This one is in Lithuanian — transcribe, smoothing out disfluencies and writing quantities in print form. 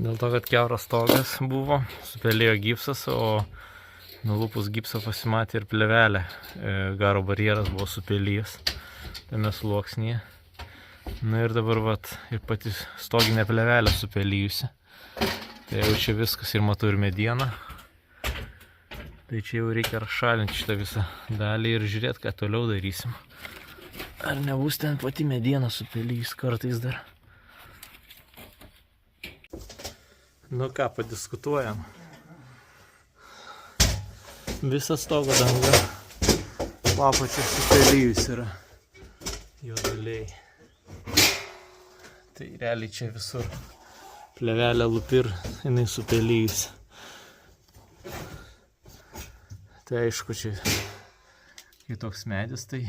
Dėl to, kad kiauras stogas buvo, supelėjo gipsas, o nulupus gipsą pasimatė ir plevelė. Garo barjeras buvo supelijęs tame sluoksnyje. Na ir dabar vat, ir pati stoginė plevelė supelyjusi. Tai jau čia viskas ir matau ir medieną. Tai čia jau reikia šalinti šitą visą dalį ir žiūrėti, ką toliau darysim. Ar nebus ten pati mediena supelyjus kartais dar. Nu ką, padiskutuojam. Visa stogo danga papačia supelyjus yra juoduliai. Tai realiai čia visur plevelė lupi ir jinai supelyjus. Tai aišku, čia kai toks medis, tai